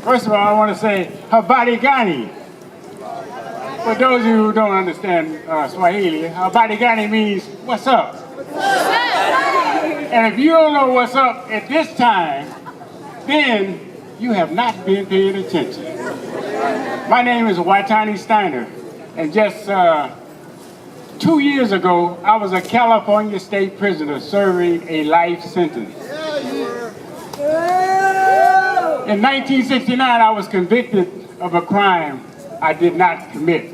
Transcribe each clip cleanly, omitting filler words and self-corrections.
First of all, I want to say Habari Gani. For those of you who don't understand Swahili, Habari Gani means what's up. And if you don't know what's up at this time, then you have not been paying attention. My name is Watani Steiner, and just 2 years ago, I was a California state prisoner serving a life sentence. In 1969, I was convicted of a crime I did not commit.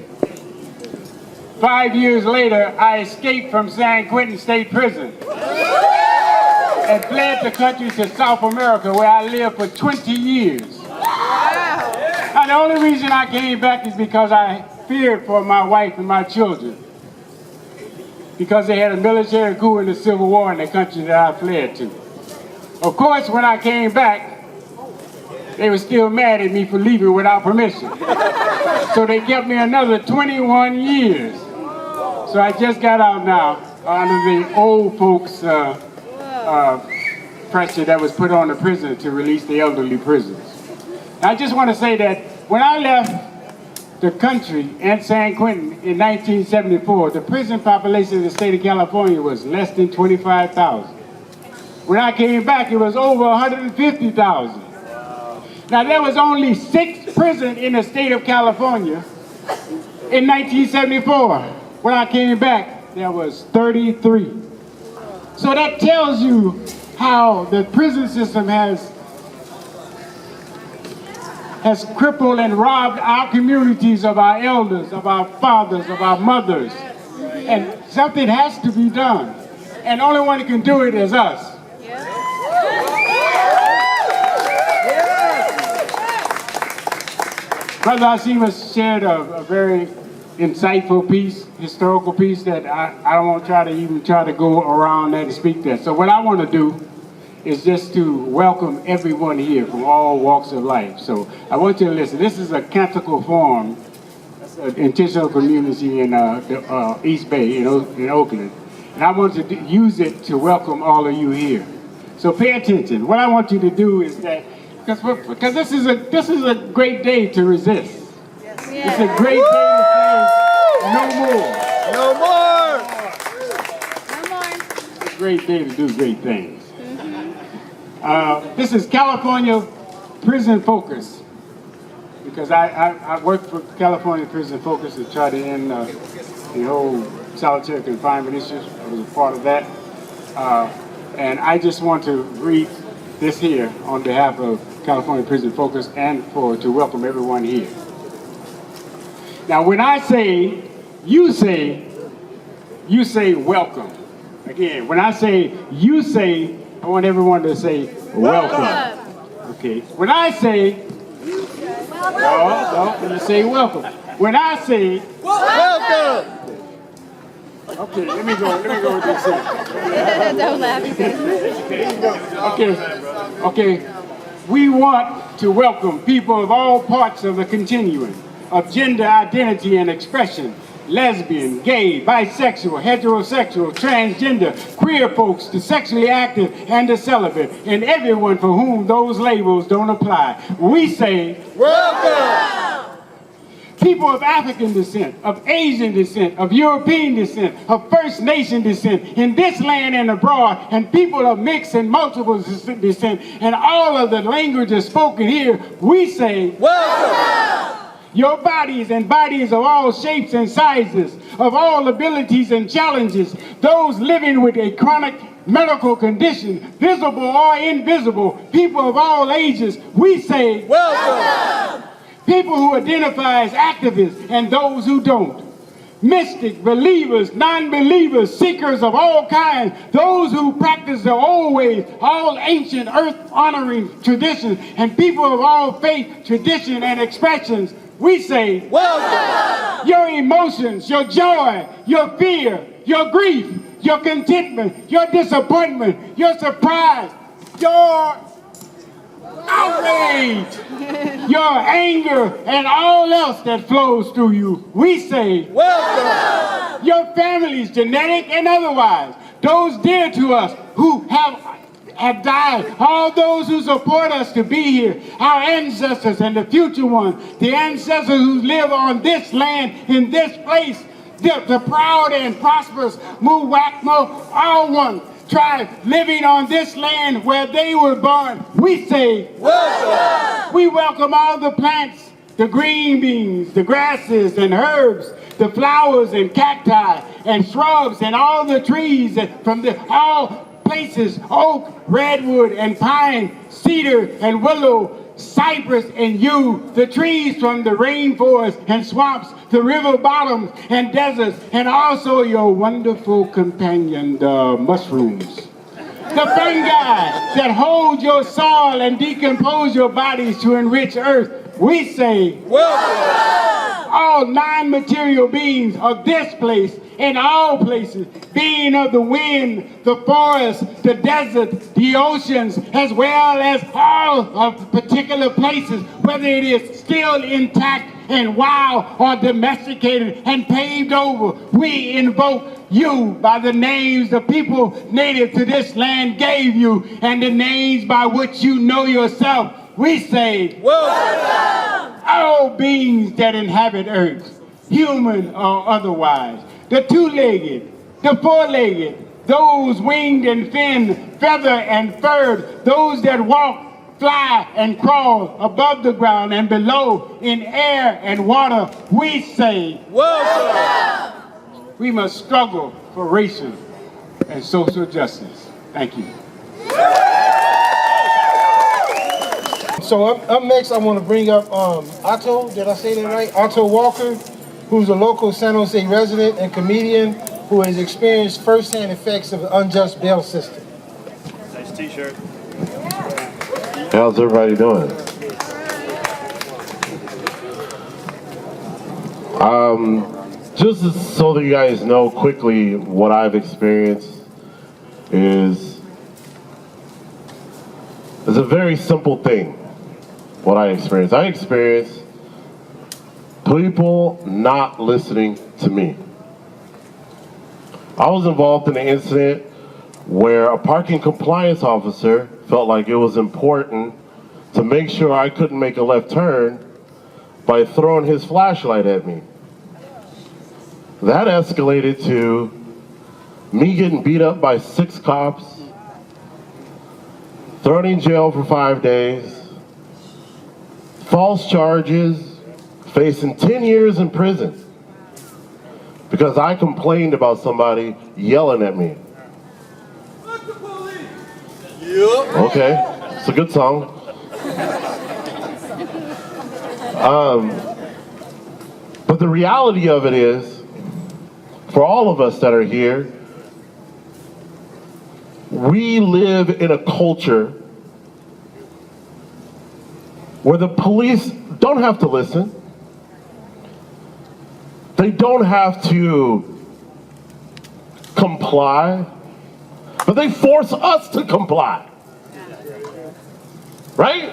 5 years later, I escaped from San Quentin State Prison and fled the country to South America, where I lived for 20 years. And the only reason I came back is because I feared for my wife and my children, because they had a military coup in the Civil War in the country that I fled to. Of course, when I came back, they were still mad at me for leaving without permission. So they kept me another 21 years. So I just got out now under the old folks pressure that was put on the prison to release the elderly prisoners. I just want to say that when I left the country and San Quentin in 1974, the prison population in the state of California was less than 25,000. When I came back, it was over 150,000. Now, there was only 6 prisons in the state of California in 1974. When I came back, there was 33. So that tells you how the prison system has crippled and robbed our communities of our elders, of our fathers, of our mothers. And something has to be done. And the only one who can do it is us. Brother Asimas shared a very insightful piece, historical piece that I don't want to try to go around that and speak that. So what I want to do is just to welcome everyone here from all walks of life. So I want you to listen. This is a canticle form, an intentional community in the East Bay in Oakland. And I want to use it to welcome all of you here. So pay attention. What I want you to do is that, because this is a great day to resist. Yes. It's a great day to say no more. No more. No more. It's a great day to do great things. This is California Prison Focus, because I worked for California Prison Focus to try to end the whole solitary confinement issues. I was a part of that. And I just want to read this here on behalf of California Prison Focus and to welcome everyone here. Now, when I say, you say welcome. Again, when I say, you say, I want everyone to say welcome. Okay. When I say, no, you say welcome. When I say Welcome. Okay, let me go with this here. Don't laugh. Okay. We want to welcome people of all parts of the continuum of gender identity and expression. Lesbian, gay, bisexual, heterosexual, transgender, queer folks, the sexually active and the celibate, and everyone for whom those labels don't apply. We say, welcome! People of African descent, of Asian descent, of European descent, of First Nation descent, in this land and abroad, and people of mixed and multiple descent, and all of the languages spoken here, we say, welcome! Your bodies and bodies of all shapes and sizes, of all abilities and challenges, those living with a chronic medical condition, visible or invisible, people of all ages, we say, welcome! People who identify as activists and those who don't. Mystic, believers, non-believers, seekers of all kinds, those who practice the old ways, all ancient earth-honoring traditions, and people of all faith, tradition, and expressions, we say, welcome! Your emotions, your joy, your fear, your grief, your contentment, your disappointment, your surprise, your outrage, your anger, and all else that flows through you, we say, welcome! Your families, genetic and otherwise, those dear to us who have have died, all those who support us to be here, our ancestors and the future ones, the ancestors who live on this land, in this place, the proud and prosperous Muwekma, all one tribe living on this land where they were born. We say, welcome. We welcome all the plants, the green beans, the grasses and herbs, the flowers and cacti and shrubs and all the trees from all places, oak, redwood and pine, cedar and willow, cypress and yew, the trees from the rainforest and swamps, the river bottoms and deserts, and also your wonderful companion, the mushrooms. The fungi that hold your soil and decompose your bodies to enrich earth. We say, welcome! All non-material beings of this place and all places, being of the wind, the forest, the desert, the oceans, as well as all of particular places, whether it is still intact and wild or domesticated and paved over. We invoke you by the names the people native to this land gave you and the names by which you know yourself. We say, welcome! All beings that inhabit earth, human or otherwise, the two-legged, the four-legged, those winged and finned, feather and furred, those that walk, fly and crawl above the ground and below in air and water, we say, welcome! We must struggle for racial and social justice. Thank you. So up next, I want to bring up Otto, did I say that right? Otto Walker, who's a local San Jose resident and comedian who has experienced firsthand effects of the unjust bail system. Nice t-shirt. How's everybody doing? Just so that you guys know quickly what I've experienced is a very simple thing. What I experienced people not listening to me. I was involved in an incident where a parking compliance officer felt like it was important to make sure I couldn't make a left turn by throwing his flashlight at me. That escalated to me getting beat up by 6 cops, thrown in jail for 5 days, false charges, facing 10 years in prison because I complained about somebody yelling at me. Okay, it's a good song. But the reality of it is, for all of us that are here, we live in a culture where the police don't have to listen. They don't have to comply, but they force us to comply. Right?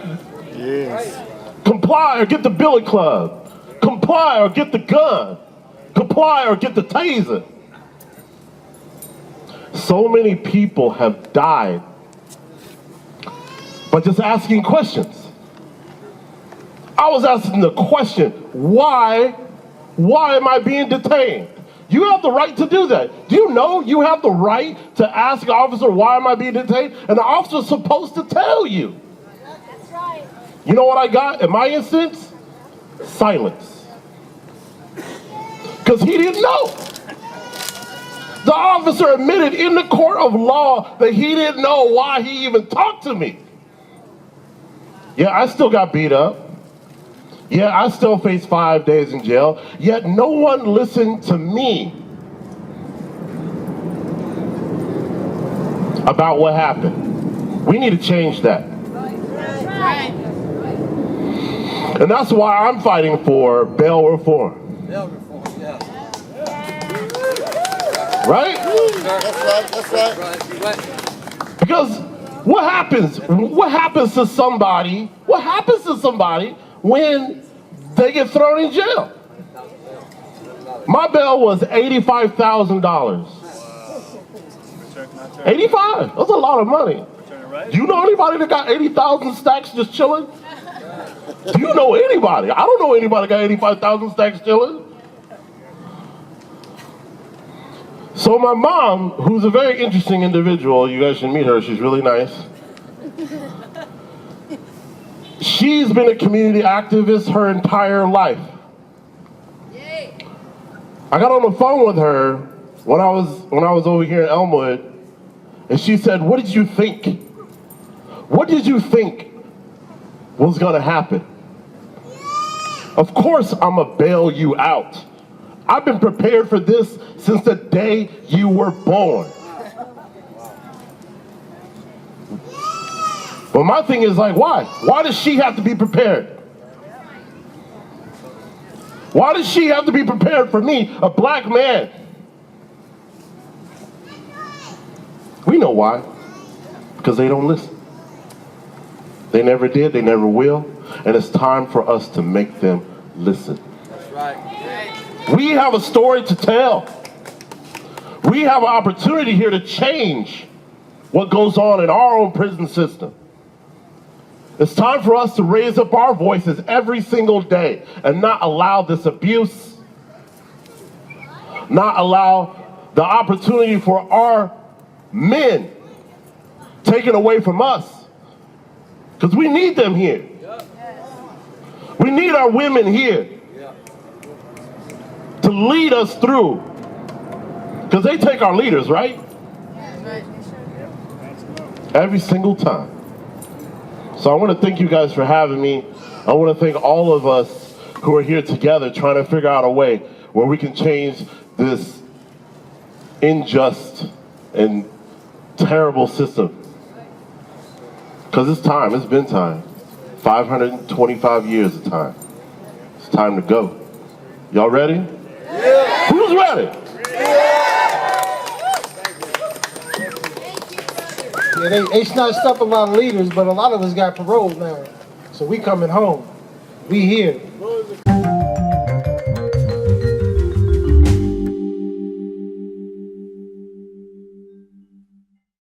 Yes. Comply or get the billy club. Comply or get the gun. Comply or get the taser. So many people have died by just asking questions. I was asking the question, why am I being detained? You have the right to do that. Do you know you have the right to ask an officer, why am I being detained? And the officer's supposed to tell you. That's right. You know what I got in my instance? Silence. Because he didn't know. The officer admitted in the court of law that he didn't know why he even talked to me. Yeah, I still got beat up. Yeah, I still face 5 days in jail, yet no one listened to me about what happened. We need to change that. Right. And that's why I'm fighting for bail reform. Bail reform, yeah. Right? That's right. Because what happens to somebody when they get thrown in jail? My bail was $85,000. 85, that's a lot of money. Do you know anybody that got 80,000 stacks just chilling? Do you know anybody? I don't know anybody that got 85,000 stacks chilling. So my mom, who's a very interesting individual, you guys should meet her, she's really nice. She's been a community activist her entire life. I got on the phone with her when I was over here in Elmwood, and she said, "What did you think? What did you think was gonna happen?" Of course I'm gonna bail you out. I've been prepared for this since the day you were born. But my thing is like, why? Why does she have to be prepared? Why does she have to be prepared for me, a black man? We know why. Because they don't listen. They never did, they never will. And it's time for us to make them listen. That's right. We have a story to tell. We have an opportunity here to change what goes on in our own prison system. It's time for us to raise up our voices every single day and not allow this abuse, not allow the opportunity for our men taken away from us. Because we need them here. We need our women here to lead us through. Because they take our leaders, right? Every single time. So I want to thank you guys for having me. I want to thank all of us who are here together trying to figure out a way where we can change this unjust and terrible system. Because it's time, it's been time. 525 years of time. It's time to go. Y'all ready? Yeah. Who's ready? Yeah, they snatched up a lot of leaders, but a lot of us got parole now. So we coming home. We here.